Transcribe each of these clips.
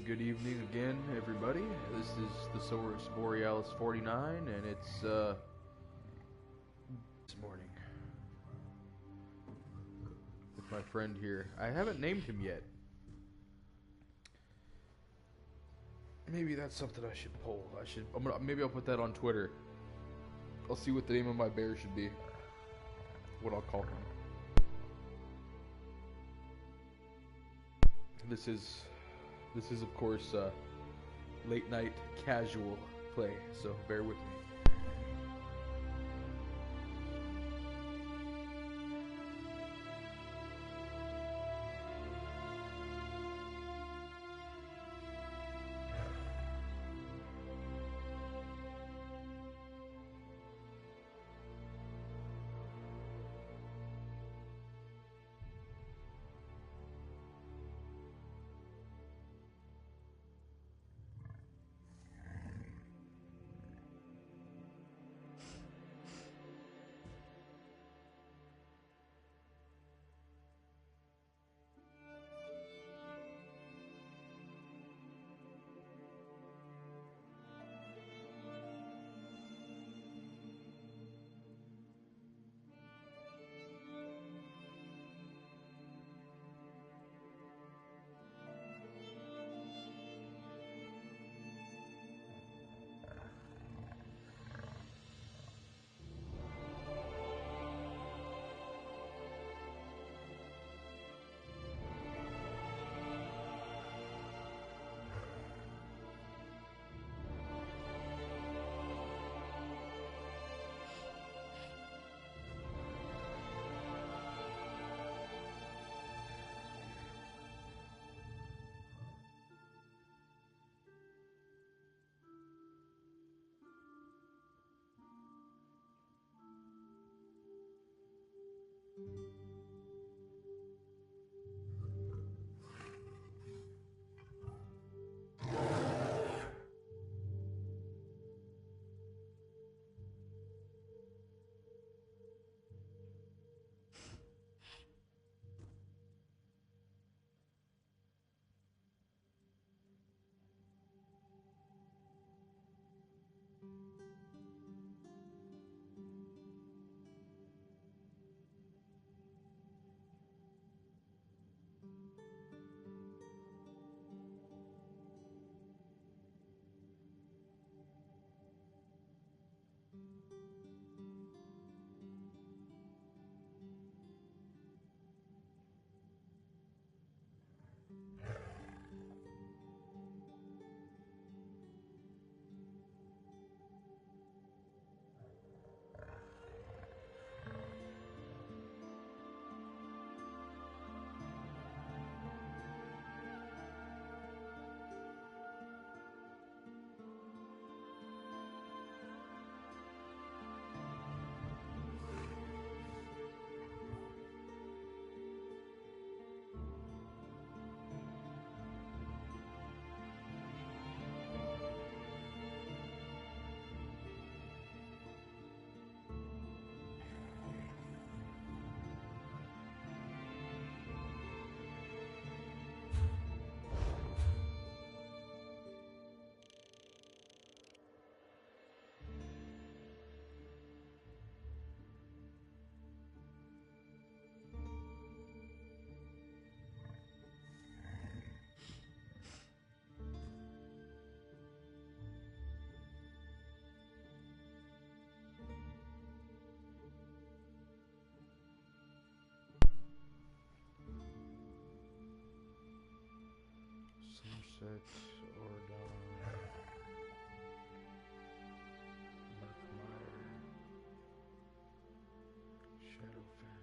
Good evening again, everybody. This is the Source Borealis 49, and it's this morning with my friend here. I haven't named him yet. Maybe that's something I should poll. Maybe I'll put that on Twitter. I'll see what the name of my bear should be. What I'll call him. This is of course late night casual play, so bear with me. Sunset or dawn. Markmeyer. Shadowfen.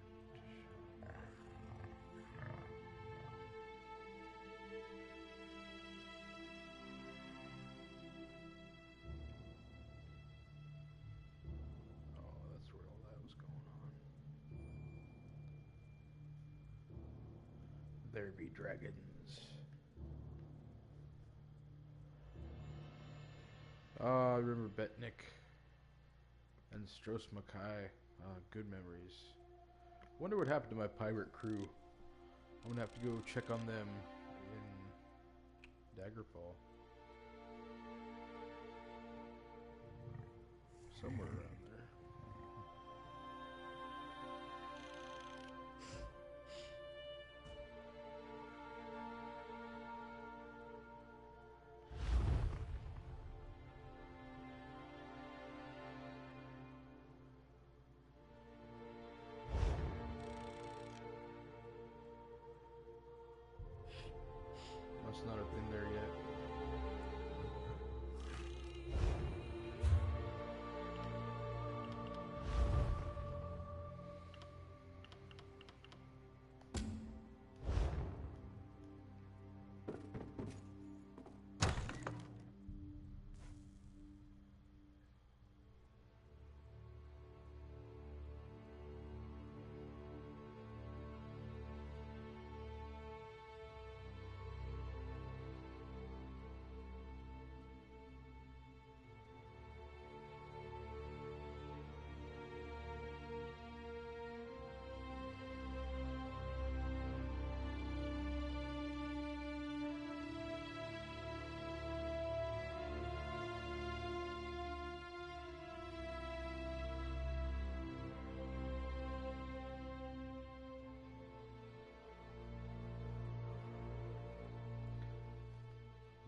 Oh, that's where all that was going on. There be dragons. I remember Betnik and Stros Mackay. Good memories. Wonder what happened to my pirate crew. I'm gonna have to go check on them in Daggerfall. Somewhere around there. Must not have been there yet.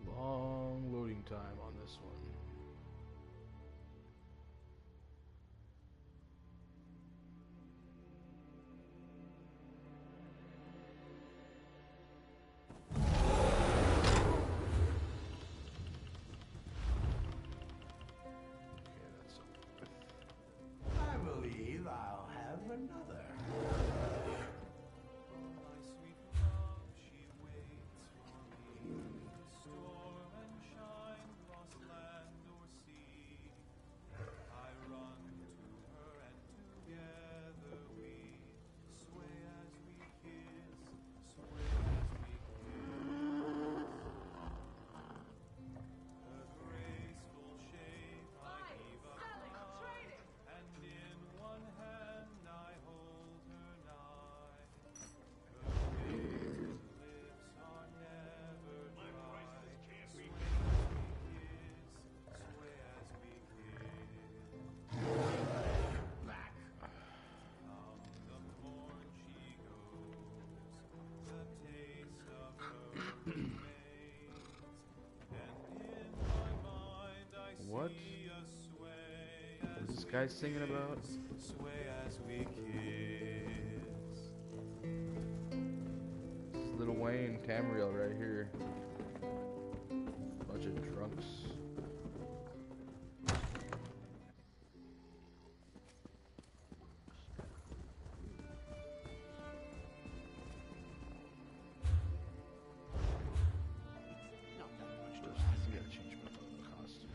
Long loading time on this one. Okay, that's over with. I believe I'll have another. My sweet love, she waits for me. Storm and shine, cross land or sea. I run to her and together we sway as we kiss, sway as we kiss. Her graceful shape I heave up high, and in one hand I hold her nigh. Her pale lips are never dry. Sway as we kiss, Back. Come the morn she goes, the taste of her remains, and in my mind I What? see a sway What as is this we guy singing about? sway as we kiss. This is Lil Wayne, Tamriel right here. Bunch of drunks. Not that much to First, I gotta change my fucking costume.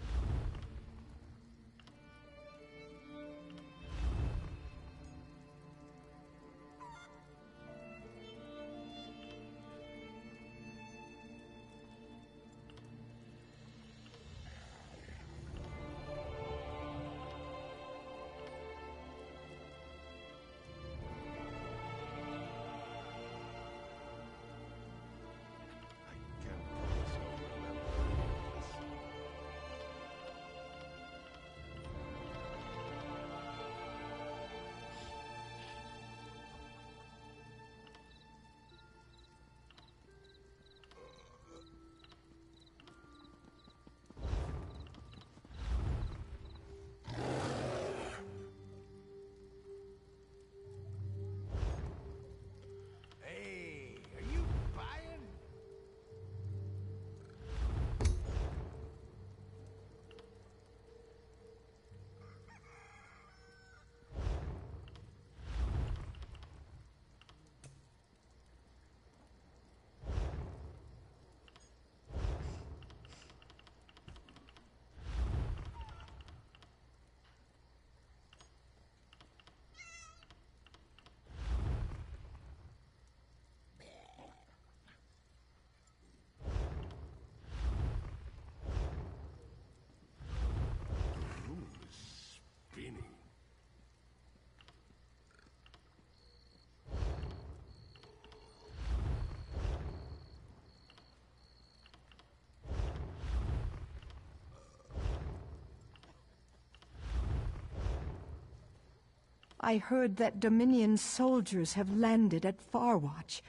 I heard that Dominion soldiers have landed at Farwatch.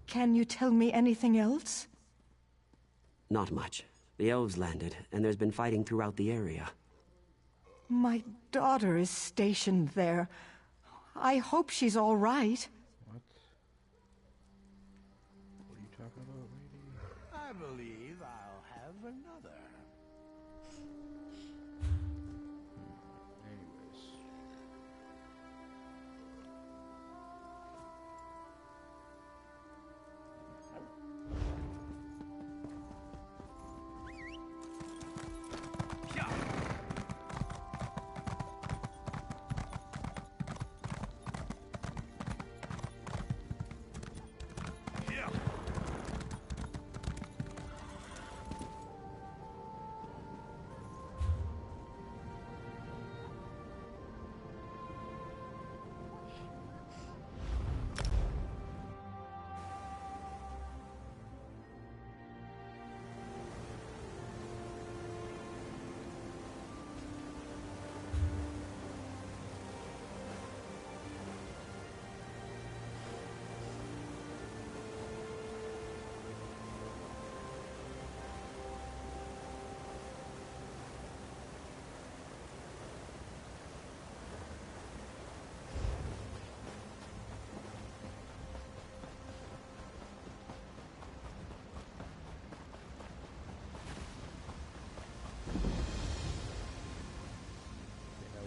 Can you tell me anything else? Not much. The elves landed, and there's been fighting throughout the area. My daughter is stationed there. I hope she's all right. What? What are you talking about, lady? I believe I'll have another. Anyways.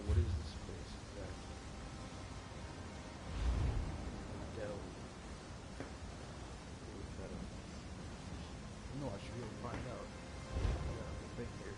What is this place exactly? Wellll. Look that up. No, I should be able to find out. I got the thing here.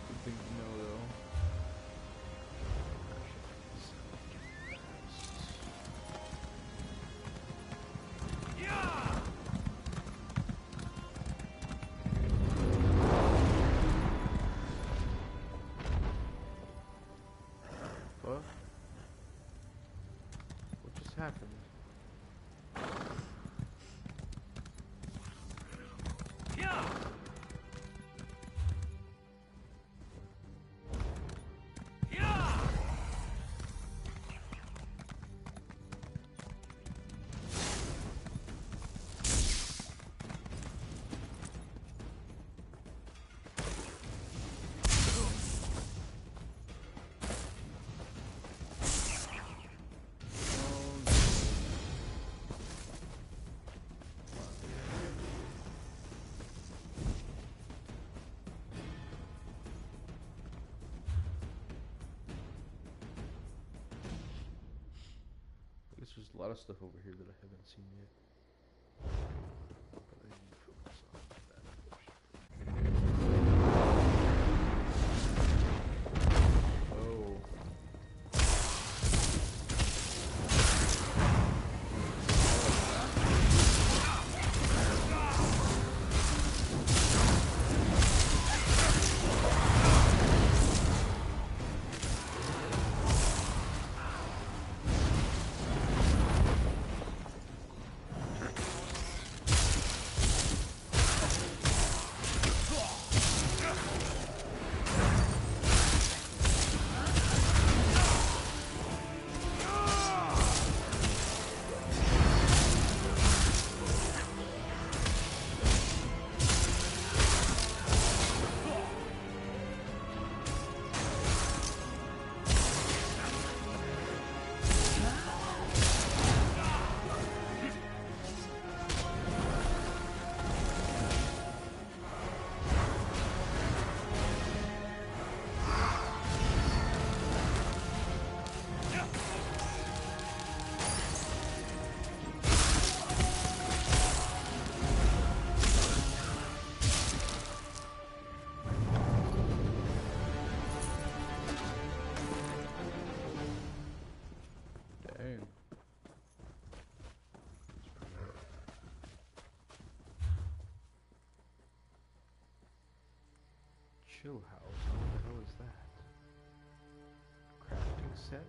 Good thing to know, though. What? What just happened? I guess there's a lot of stuff over here that I haven't seen yet. But I need to focus on that portion. Oh. chill house. What the hell is that? Crafting set?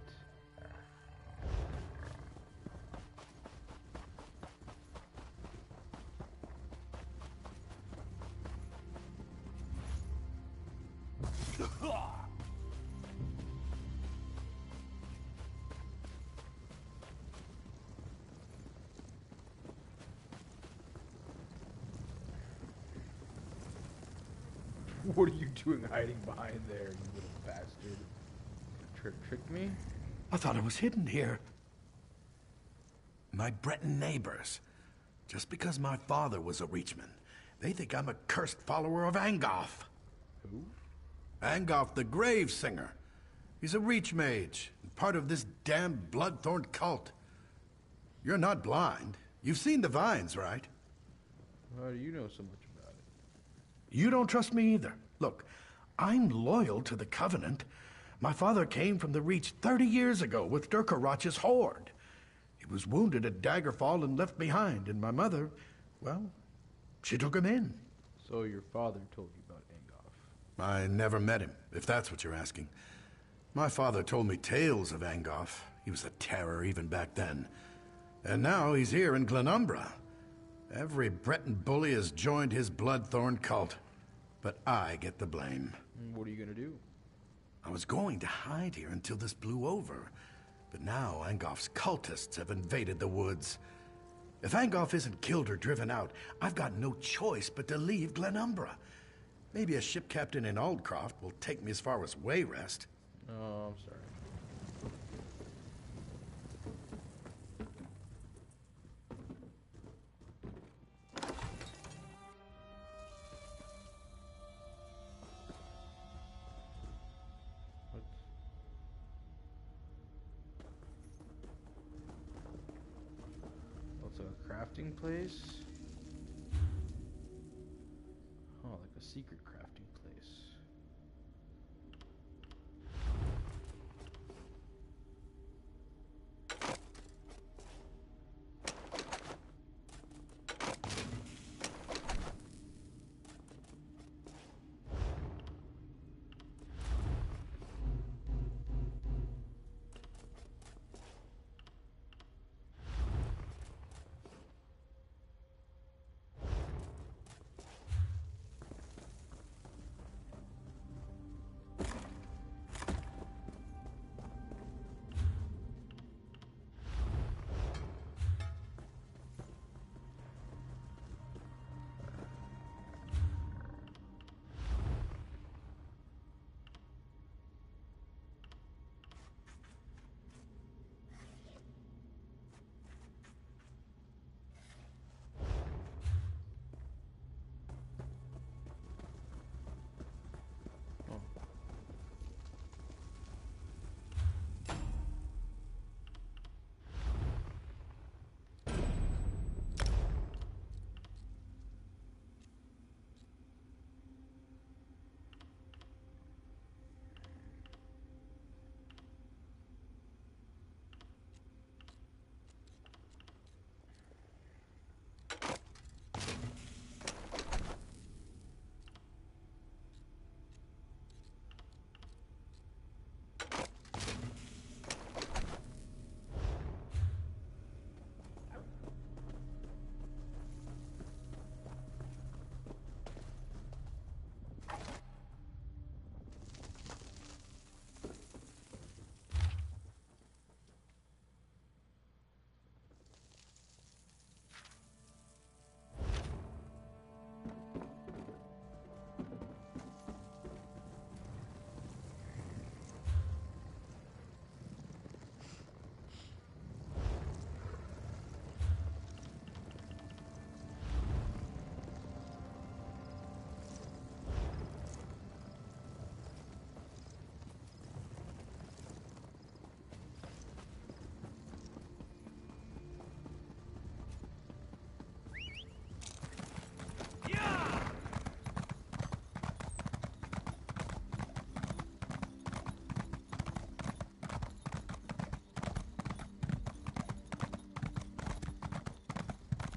What are you doing hiding behind there, you little bastard? Tricked me? I thought it was hidden here. My Breton neighbors. Just because my father was a Reachman, they think I'm a cursed follower of Angoff. Who? Angoff the Grave Singer. He's a Reach mage, part of this damned Bloodthorn cult. You're not blind. You've seen the vines, right? How do you know so much about it? You don't trust me either. Look, I'm loyal to the Covenant. My father came from the Reach 30 years ago with Durkarach's horde. He was wounded at Daggerfall and left behind, and my mother, well, she took him in. So your father told you about Angoff? I never met him, if that's what you're asking. My father told me tales of Angoff. He was a terror even back then. And now he's here in Glenumbra. Every Breton bully has joined his Bloodthorn cult. But I get the blame. What are you gonna do? I was going to hide here until this blew over. But now Angoff's cultists have invaded the woods. If Angoff isn't killed or driven out, I've got no choice but to leave Glenumbra. Maybe a ship captain in Aldcroft will take me as far as Wayrest. Oh, I'm sorry. What's a crafting place? Oh, like a secret crafting place.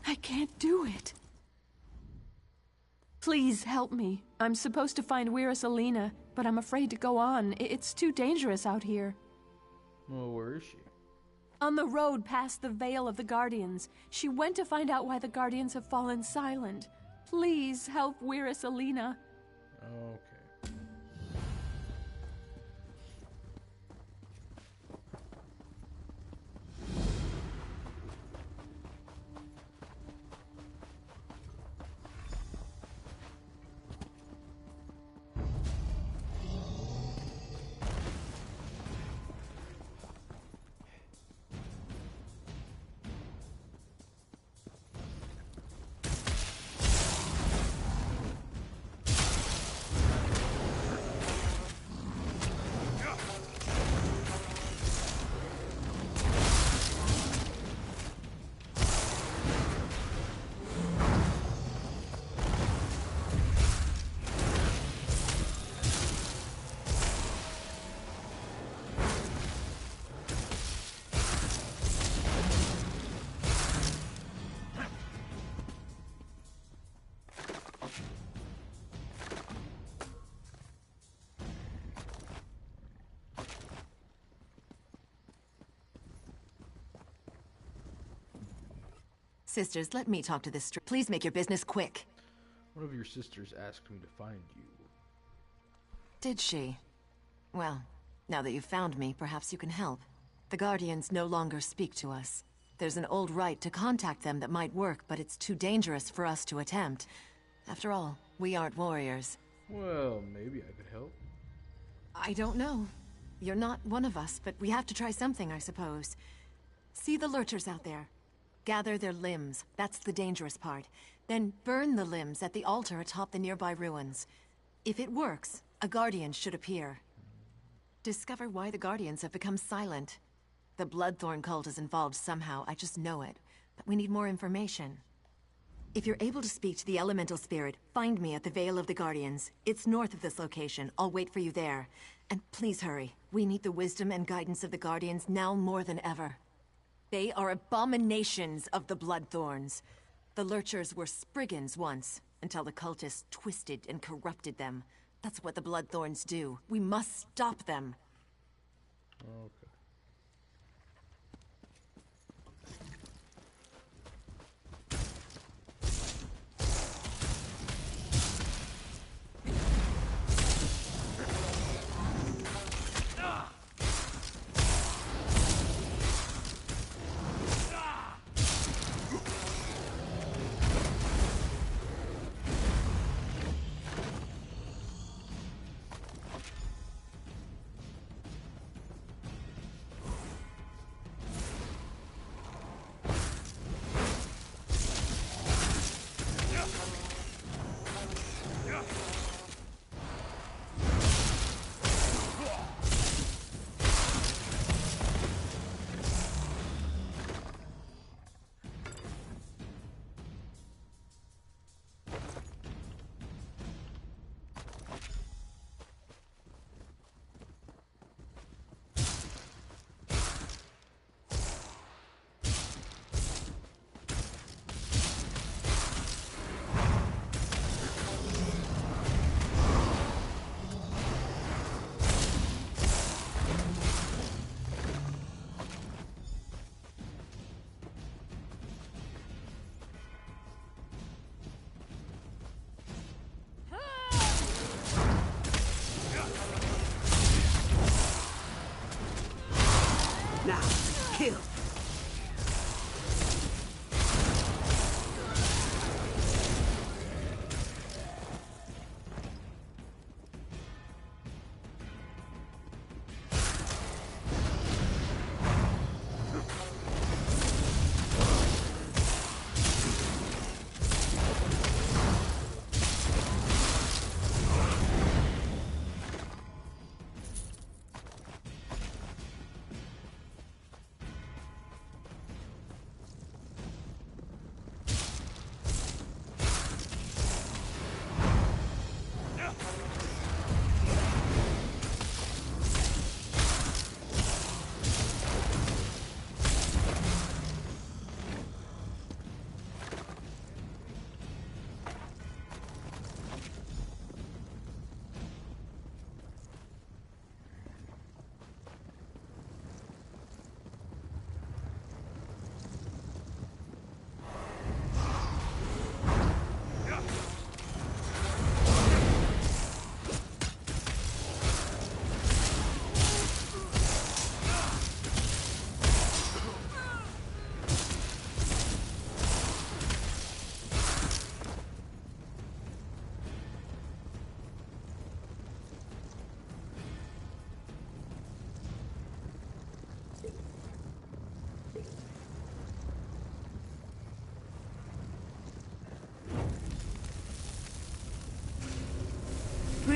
I can't do it. Please help me. I'm supposed to find Wellll, but I'm afraid to go on. It's too dangerous out here. Well, where is she? On the road past the Veil of the Guardians. She went to find out why the Guardians have fallen silent. Please help Wellll. Okay. Sisters, let me talk to this Please make your business quick. One of your sisters asked me to find you. Did she? Well, now that you've found me, perhaps you can help. The Guardians no longer speak to us. There's an old rite to contact them that might work, but it's too dangerous for us to attempt. After all, we aren't warriors. Well, maybe I could help. I don't know. You're not one of us, but we have to try something, I suppose. See the lurchers out there? Gather their limbs. That's the dangerous part. Then burn the limbs at the altar atop the nearby ruins. If it works, a Guardian should appear. Discover why the Guardians have become silent. The Bloodthorn cult is involved somehow, I just know it. But we need more information. If you're able to speak to the Elemental Spirit, find me at the Veil of the Guardians. It's north of this location. I'll wait for you there. And please hurry. We need the wisdom and guidance of the Guardians now more than ever. They are abominations of the Bloodthorns. The Lurchers were Spriggans once, until the cultists twisted and corrupted them. That's what the Bloodthorns do. We must stop them. Okay.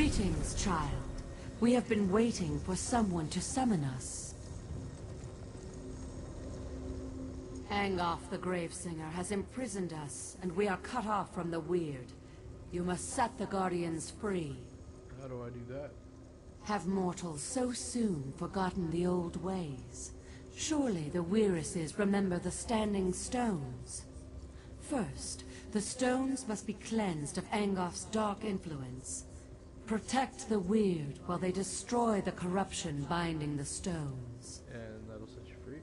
Greetings, child. We have been waiting for someone to summon us. Angoff the Gravesinger has imprisoned us, and we are cut off from the Weird. You must set the Guardians free. How do I do that? Have mortals so soon forgotten the old ways? Surely the Weiresses remember the Standing Stones. First, the stones must be cleansed of Angoff's dark influence. Protect the Weird while they destroy the corruption binding the stones. And that'll set you free?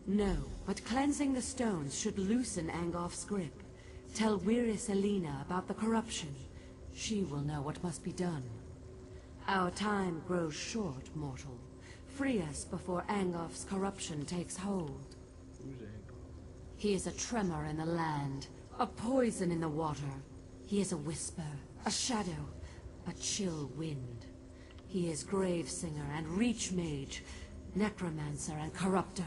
No, but cleansing the stones should loosen Angoff's grip. Tell Weiris Elena about the corruption. She will know what must be done. Our time grows short, mortal. Free us before Angoff's corruption takes hold. Who's Angoff? He is a tremor in the land, a poison in the water. He is a whisper, a shadow, a chill wind. He is Gravesinger and Reach Mage, Necromancer and Corruptor.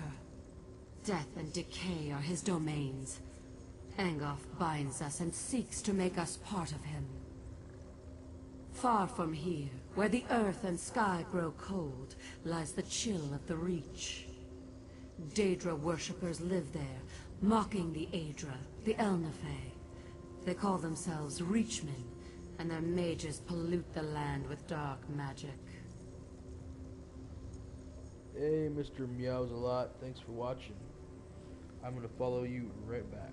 Death and decay are his domains. Angoff binds us and seeks to make us part of him. Far from here, where the earth and sky grow cold, lies the chill of the Reach. Daedra worshippers live there, mocking the Aedra, the Elnafey. They call themselves Reachmen, and their mages pollute the land with dark magic. Hey, Mr. Meows a lot. Thanks for watching. I'm gonna follow you right back.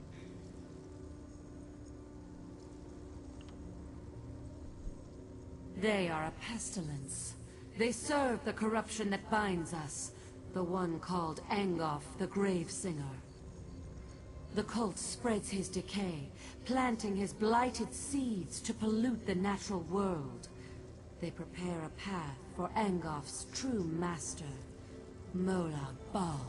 They are a pestilence. They serve the corruption that binds us, the one called Angoff the Gravesinger. The cult spreads his decay, planting his blighted seeds to pollute the natural world. They prepare a path for Angoff's true master, Wellll.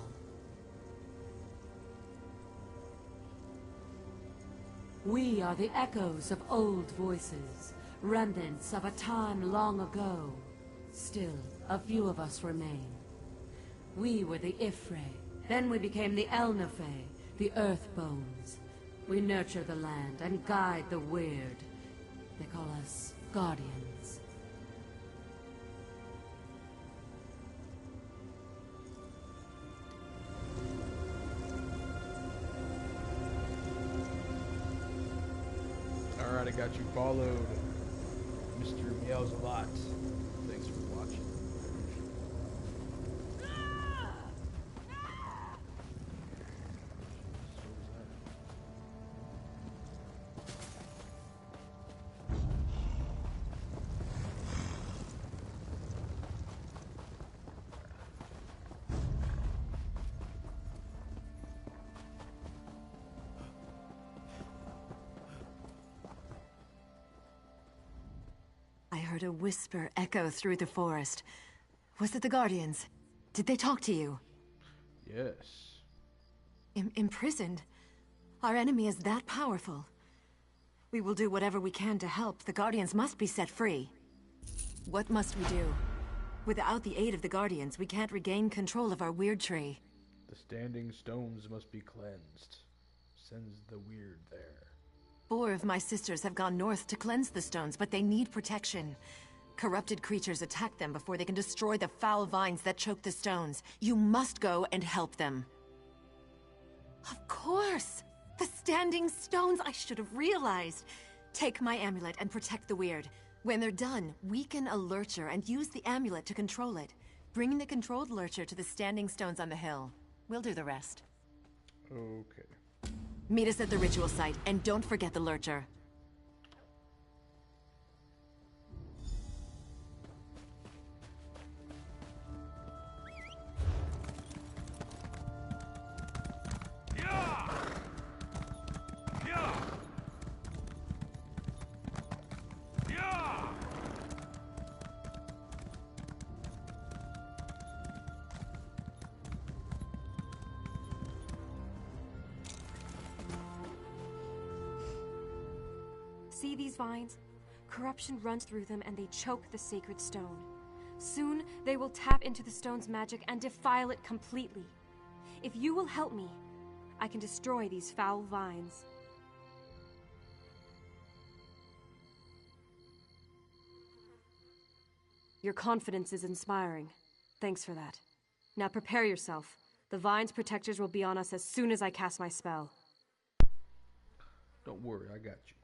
We are the echoes of old voices, remnants of a time long ago. Still, a few of us remain. We were the Ifrei, then we became the Elnafey, the Earthbones. We nurture the land and guide the Weird. They call us Guardians. Alright, I got you followed. Mr. Meows a lot. Thanks for watching. I heard a whisper echo through the forest. Was it the Guardians? Did they talk to you? Yes. Imprisoned? Our enemy is that powerful. We will do whatever we can to help. The Guardians must be set free. What must we do? Without the aid of the Guardians, we can't regain control of our weird tree. The standing stones must be cleansed. Sends the Weird there. 4 of my sisters have gone north to cleanse the stones, but they need protection. Corrupted creatures attack them before they can destroy the foul vines that choke the stones. You must go and help them. Of course! The standing stones! I should have realized! Take my amulet and protect the Weird. When they're done, weaken a lurcher and use the amulet to control it. Bring the controlled lurcher to the standing stones on the hill. We'll do the rest. Okay. Meet us at the ritual site, and don't forget the lurcher. See these vines? Corruption runs through them and they choke the sacred stone. Soon, they will tap into the stone's magic and defile it completely. If you will help me, I can destroy these foul vines. Your confidence is inspiring. Thanks for that. Now prepare yourself. The Vine's protectors will be on us as soon as I cast my spell. Don't worry, I got you.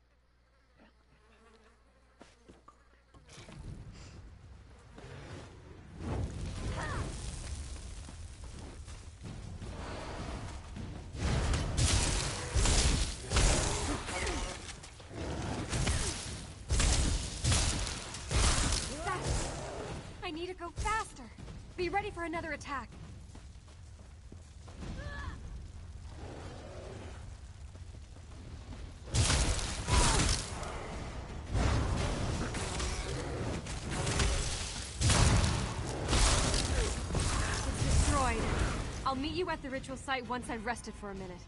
I need to go faster. Be ready for another attack. It's destroyed. I'll meet you at the ritual site once I've rested for a minute.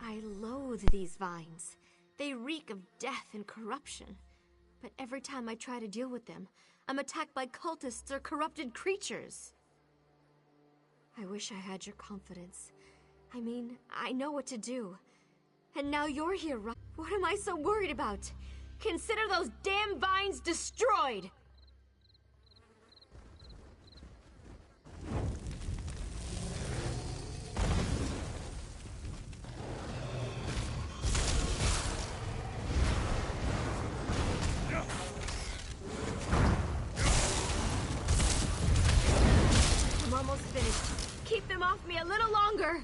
I loathe these vines. They reek of death and corruption. But every time I try to deal with them, I'm attacked by cultists or corrupted creatures. I wish I had your confidence. I mean, I know what to do. And now you're here, right? What am I so worried about? Consider those damn vines destroyed! I'm almost finished. Keep them off me a little longer!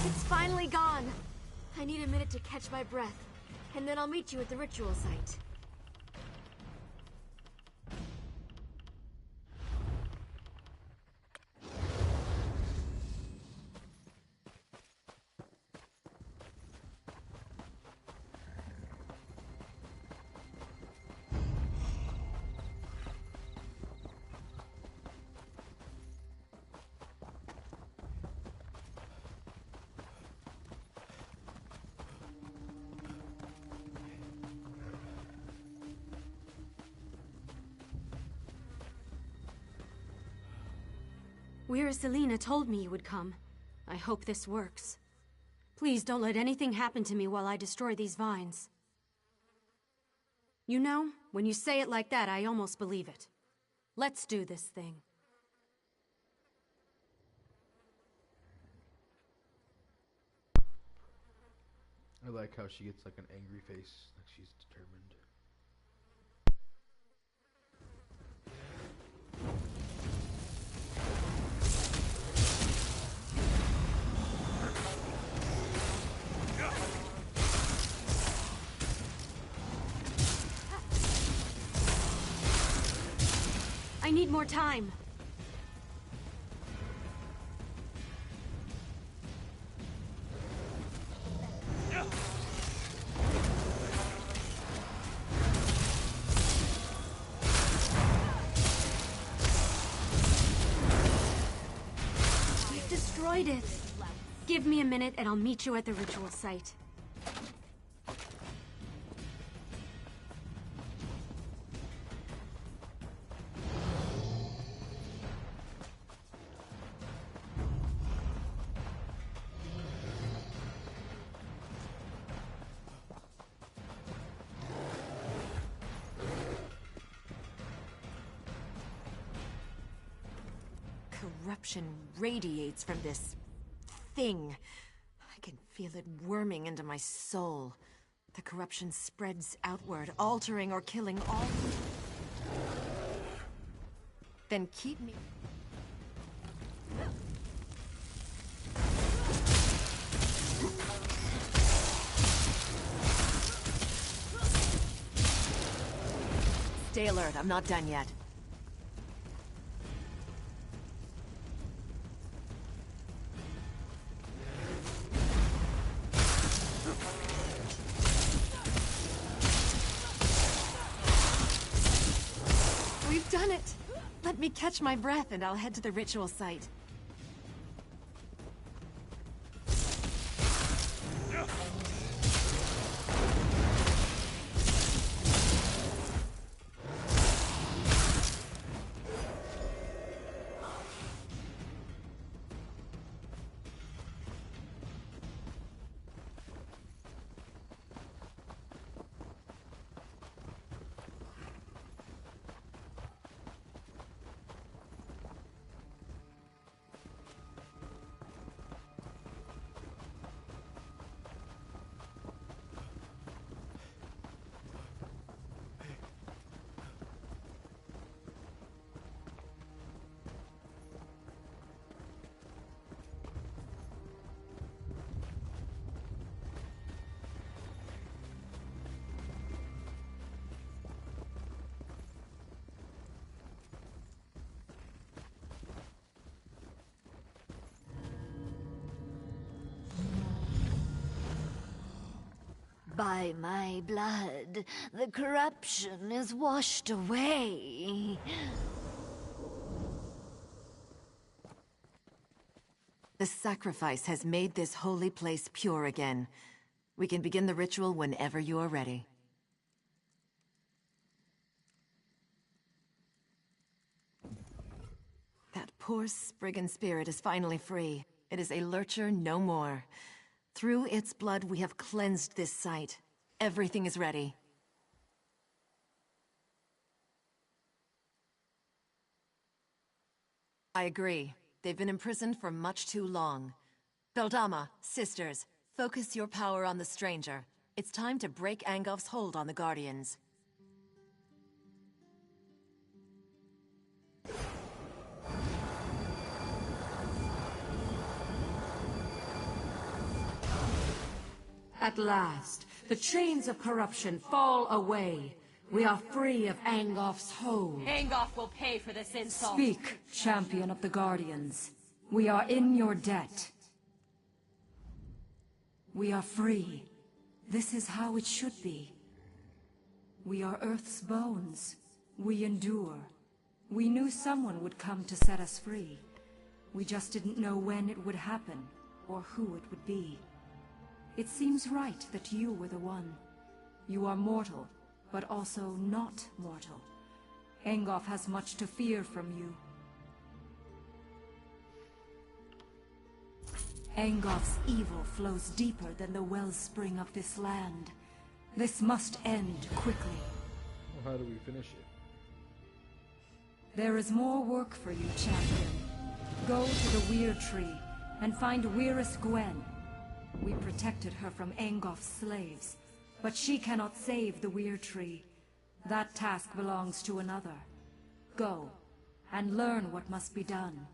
It's finally gone. I need a minute to catch my breath, and then I'll meet you at the ritual site. Selena told me you would come. I hope this works. Please don't let anything happen to me while I destroy these vines. You know, when you say it like that, I almost believe it. Let's do this thing. I like how she gets like an angry face, like she's determined. I need more time. We've destroyed it. Give me a minute and I'll meet you at the ritual site. Corruption radiates from this thing. I can feel it worming into my soul. The corruption spreads outward, altering or killing all. Then keep me. Stay alert, I'm not done yet. catch my breath and I'll head to the ritual site. By my blood, the corruption is washed away. The sacrifice has made this holy place pure again. We can begin the ritual whenever you are ready. That poor Spriggan spirit is finally free. It is a lurcher no more. Through its blood, we have cleansed this site. Everything is ready. I agree. They've been imprisoned for much too long. Beldama, sisters, focus your power on the stranger. It's time to break Angolf's hold on the Guardians. At last, the chains of corruption fall away. We are free of Angolf's hold. Angolf will pay for this insult. Speak, champion of the Guardians. We are in your debt. We are free. This is how it should be. We are Earth's bones. We endure. We knew someone would come to set us free. We just didn't know when it would happen, or who it would be. It seems right that you were the one. You are mortal, but also not mortal. Angolf has much to fear from you. Angolf's evil flows deeper than the wellspring of this land. This must end quickly. Well, how do we finish it? There is more work for you, champion. Go to the Weir Tree and find Weiris Gwen. We protected her from Angolf's slaves, but she cannot save the Weir Tree. That task belongs to another. Go, and learn what must be done.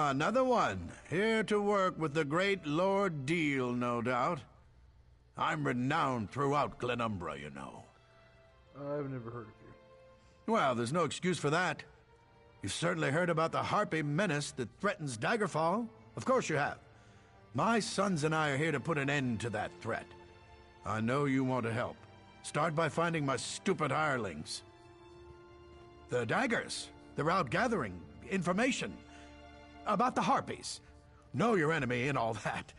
Ah, another one. Here to work with the great Lord Deal, no doubt. I'm renowned throughout Glenumbra, you know. I've never heard of you. Well, there's no excuse for that. You've certainly heard about the Harpy menace that threatens Daggerfall. Of course you have. My sons and I are here to put an end to that threat. I know you want to help. Start by finding my stupid hirelings. The daggers. They're out gathering information about the Harpies. Know your enemy and all that.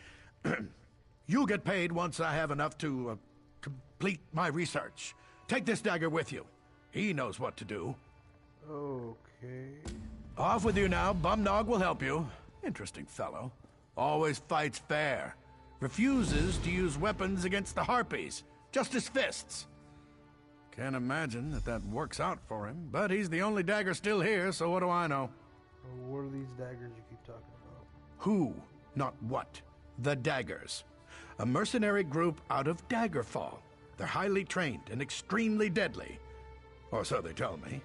You'll get paid once I have enough to complete my research. Take this dagger with you. He knows what to do. Okay. Off with you now. Bumnog will help you. Interesting fellow. Always fights fair. Refuses to use weapons against the Harpies. Just his fists. Can't imagine that works out for him, but he's the only dagger still here, so what do I know? What are these daggers you keep talking about? Who, not what. The Daggers. A mercenary group out of Daggerfall. They're highly trained and extremely deadly. Or so they tell me.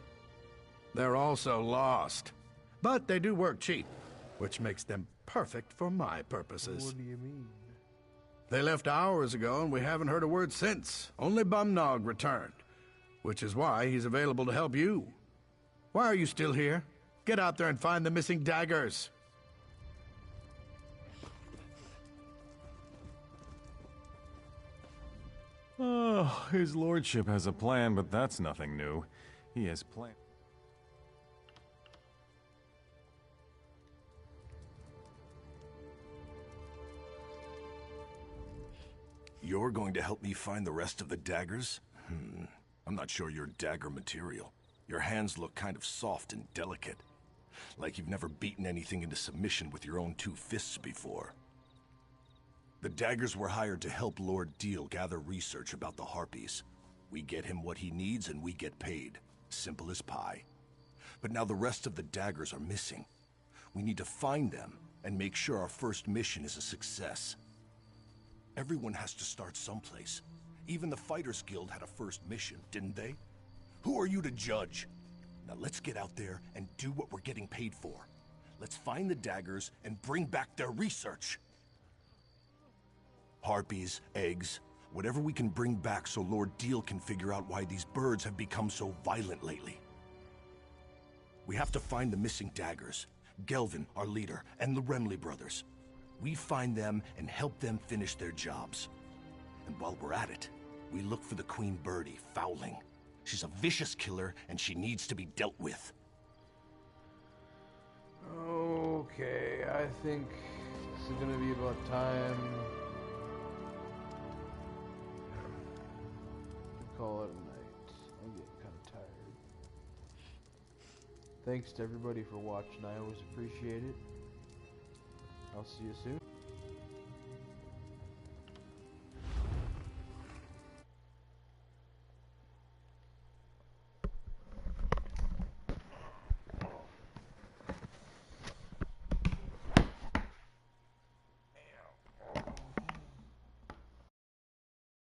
They're also lost. But they do work cheap, which makes them perfect for my purposes. What do you mean? They left hours ago, and we haven't heard a word since. Only Bumnog returned, which is why he's available to help you. Why are you still here? Get out there and find the missing daggers. Oh, his lordship has a plan, but that's nothing new. He has planned. You're going to help me find the rest of the daggers? I'm not sure you're dagger material. Your hands look kind of soft and delicate. Like you've never beaten anything into submission with your own two fists before. The daggers were hired to help Lord Deal gather research about the Harpies. We get him what he needs and we get paid. Simple as pie. But now the rest of the daggers are missing. We need to find them and make sure our first mission is a success. Everyone has to start someplace. Even the Fighters Guild had a first mission, didn't they? Who are you to judge? Now let's get out there and do what we're getting paid for. Let's find the daggers and bring back their research. Harpies, eggs, whatever we can bring back so Lord Deal can figure out why these birds have become so violent lately. We have to find the missing daggers, Gelvin, our leader, and the Wellllll brothers. We find them and help them finish their jobs. And while we're at it, we look for the Queen Birdie, Fowling. She's a vicious killer, and she needs to be dealt with. Okay, I think this is gonna be about time to call it a night. I'm getting kind of tired. Thanks to everybody for watching. I always appreciate it. I'll see you soon.